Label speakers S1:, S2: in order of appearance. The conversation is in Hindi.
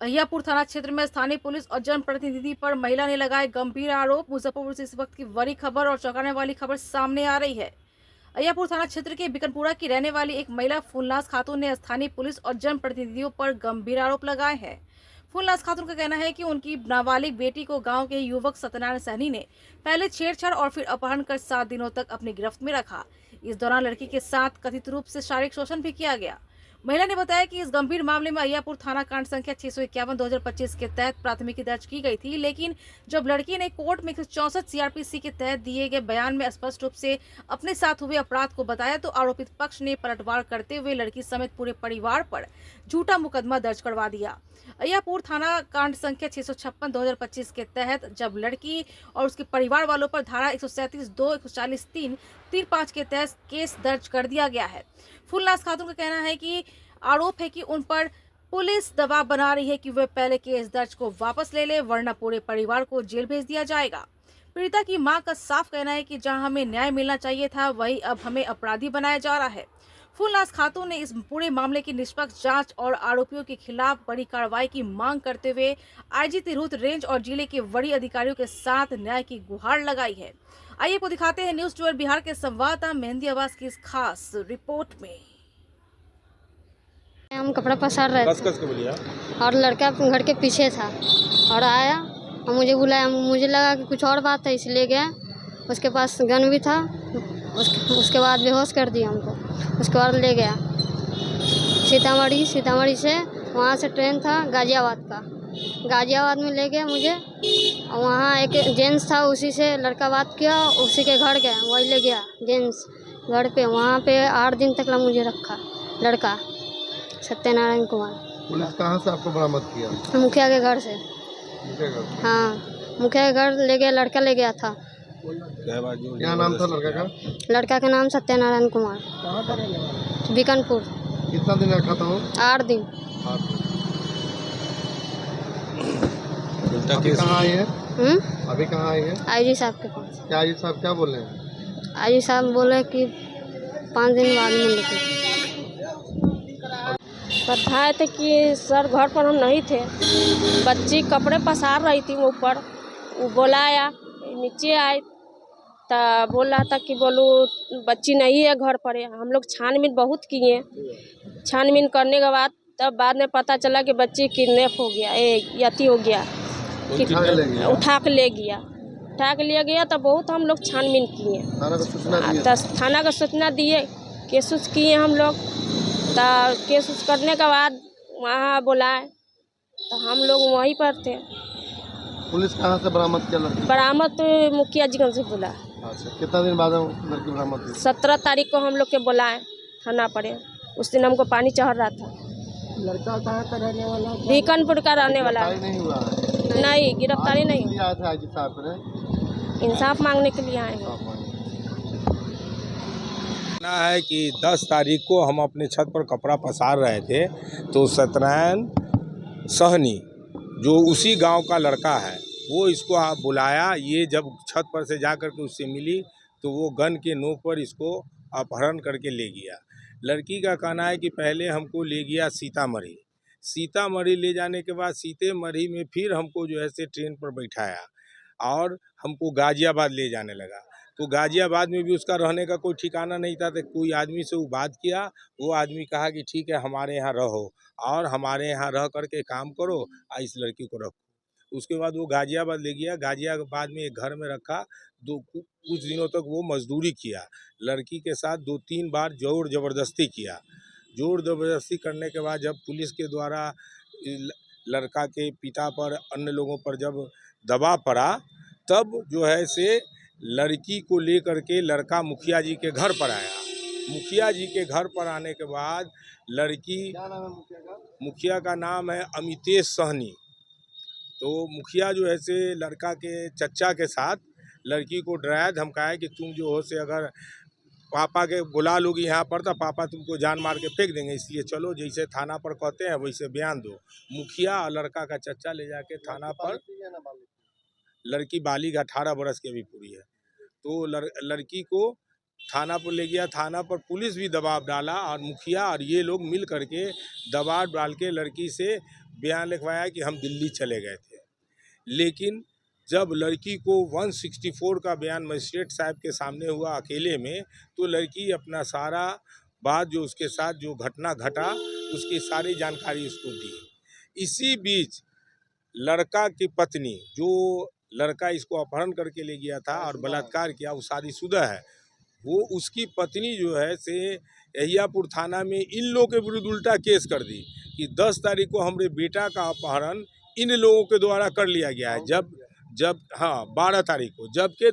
S1: अहियापुर थाना क्षेत्र में स्थानीय पुलिस और जनप्रतिनिधि पर महिला ने लगाए गंभीर आरोप। मुजफ्फरपुर से इस वक्त की बड़ी खबर और चौंकाने वाली खबर सामने आ रही है। अहियापुर थाना क्षेत्र के बिकनपुरा की रहने वाली एक महिला फूलनाज खातून ने स्थानीय पुलिस और जनप्रतिनिधियों पर गंभीर आरोप लगाए हैं। फूलनाज खातून का कहना है कि उनकी नाबालिग बेटी को गांव के युवक सत्यनारायण सहनी ने पहले छेड़छाड़ और फिर अपहरण कर 7 दिनों तक अपनी गिरफ्त में रखा। इस दौरान लड़की के साथ कथित रूप से शारीरिक शोषण भी किया गया। महिला ने बताया कि इस गंभीर मामले में अहियापुर थाना कांड संख्या 651/2025 के तहत प्राथमिकी दर्ज की गई थी, लेकिन जब लड़की ने कोर्ट में 164 सीआरपीसी के तहत दिए गए बयान में स्पष्ट रूप से अपने साथ हुए अपराध को बताया तो आरोपित पक्ष ने पलटवार करते हुए लड़की समेत पूरे परिवार पर झूठा मुकदमा दर्ज करवा दिया। अहियापुर थाना कांड संख्या 656/2025 के तहत जब लड़की और उसके परिवार वालों पर धारा 137(2), 140(3), 3(5) के तहत केस दर्ज कर दिया गया है। फूलनाज खातून का कहना है कि आरोप है कि उन पर पुलिस दबाव बना रही है कि वे पहले केस दर्ज को वापस ले ले, वरना पूरे परिवार को जेल भेज दिया जाएगा। पीड़िता की मां का साफ कहना है कि जहां हमें न्याय मिलना चाहिए था, वहीं अब हमें अपराधी बनाया जा रहा है। फूलनाज खातून ने इस पूरे मामले की निष्पक्ष जांच और आरोपियों के खिलाफ बड़ी कार्रवाई की मांग करते हुए आईजी तिरहुत रेंज और जिले के वरीय अधिकारियों के साथ न्याय की गुहार लगाई है। आइए को दिखाते हैं न्यूज़ 12 बिहार के संवाददाता मेहंदी आवाज की इस खास रिपोर्ट में।
S2: हम कपड़ा पसार रहे थे और लड़का घर के पीछे था और आया और मुझे बुलाया। मुझे लगा कि कुछ और बात है इसलिए गया। उसके पास गन भी था। उसके बाद बेहोश कर दिया हमको। उसके बाद ले गया सीतामढ़ी से। वहाँ से ट्रेन था गाजियाबाद में ले गया मुझे। और वहाँ एक जेंट्स था, उसी से लड़का बात किया, उसी के घर गया, वही ले गया जेंट्स घर पे। वहाँ पे 8 दिन तक मुझे रखा लड़का सत्यनारायण कुमार।
S3: पुलिस कहाँ से आपको बरामद किया?
S2: मुखिया के घर से। हाँ, मुखिया के घर ले गया, लड़का ले गया था।
S3: क्या नाम था लड़का का?
S2: लड़का का नाम सत्यनारायण कुमार।
S3: कहाँ का रहने वाला?
S2: बिकनपुर।
S3: कितना दिन रखा था वो?
S2: 8 दिन।
S3: अभी कहाँ आई है? अभी कहाँ आई है?
S2: आईजी साहब के पास।
S3: क्या आईजी साहब क्या बोल रहे हैं?
S2: आईजी साहब बोले कि 5 दिन बाद में लेके
S4: बताए थे कि सर घर पर हम नहीं थे, बच्ची कपड़े पसार रही थी ऊपर। वो बुलाया, नीचे आए तो बोल रहा था कि बोलो बच्ची नहीं है घर पर। हम लोग छानबीन बहुत किए। छानबीन करने के बाद तब बाद में पता चला कि बच्ची किडनैप हो गया, यति हो गया, उठा के ले गया। तो बहुत हम लोग छानबीन किए, थाना का सूचना दिए, केस किए हम लोग। तो केस करने के बाद वहाँ बुलाए तो हम लोग वहीं पर थे।
S3: पुलिस कहाँ से बरामद किया लड़की?
S4: बरामद तो मुखिया जी से बोला।
S3: अच्छा, कितना दिन बाद लड़की बरामद हुई?
S4: 17 तारीख को हम लोग के बुलाए थाना पर। उस दिन हमको पानी चढ़ रहा था।
S3: लड़का कहाँ का रहने वाला?
S4: बीकनपुर का रहने वाला।
S3: नहीं हुआ है?
S4: नहीं, गिरफ्तारी नहीं।
S3: आए थे आईजी साहब ने
S4: इंसाफ मांगने के लिए आए हैं।
S5: है कि 10 तारीख को हम अपने छत पर कपड़ा पसार रहे थे तो सत्यनारायण सहनी जो उसी गांव का लड़का है, वो इसको बुलाया। ये जब छत पर से जा कर के उससे मिली तो वो गन के नोक पर इसको अपहरण करके ले गया। लड़की का कहना है कि पहले हमको ले गया सीतामढ़ी ले जाने के बाद सीतामढ़ी में फिर हमको जो है से ट्रेन पर बैठाया और हमको गाजियाबाद ले जाने लगा। तो गाजियाबाद में भी उसका रहने का कोई ठिकाना नहीं था। तो कोई आदमी से वो बात किया, वो आदमी कहा कि ठीक है हमारे यहाँ रहो और हमारे यहाँ रह करके काम करो और इस लड़की को रखो। उसके बाद वो गाजियाबाद ले गया। गाजियाबाद में एक घर में रखा। कुछ दिनों तक वो मजदूरी किया। लड़की के साथ 2-3 बार जोर ज़बरदस्ती किया। जोर ज़बरदस्ती करने के बाद जब पुलिस के द्वारा लड़का के पिता पर, अन्य लोगों पर जब दबाव पड़ा, तब जो है से लड़की को लेकर के लड़का मुखिया जी के घर पर आया। मुखिया जी के घर पर आने के बाद लड़की, मुखिया का नाम है अमितेश सहनी। तो मुखिया जो है से लड़का के चचा के साथ लड़की को डराया, धमकाया कि तुम जो हो से अगर पापा के बुला लोगी यहाँ पर तो पापा तुमको जान मार के फेंक देंगे, इसलिए चलो जैसे थाना पर कहते हैं वैसे बयान दो। मुखिया और लड़का का चचा ले जाके थाना पर, लड़की बालिग 18 बरस की भी पूरी है, तो लड़की को थाना पर ले गया। थाना पर पुलिस भी दबाव डाला और मुखिया और ये लोग मिल करके दबाव डाल के लड़की से बयान लिखवाया कि हम दिल्ली चले गए थे। लेकिन जब लड़की को 164 का बयान मजिस्ट्रेट साहब के सामने हुआ अकेले में, तो लड़की अपना सारा बात जो उसके साथ जो घटना घटा उसकी सारी जानकारी उसको दी। इसी बीच लड़का की पत्नी, जो लड़का इसको अपहरण करके ले गया था और बलात्कार किया, वो शादीशुदा है, वो उसकी पत्नी जो है से अहियापुर थाना में इन लोगों के विरुद्ध उल्टा केस कर दी कि 10 तारीख को हमारे बेटा का अपहरण इन लोगों के द्वारा कर लिया गया है। जब 12 तारीख को, जबकि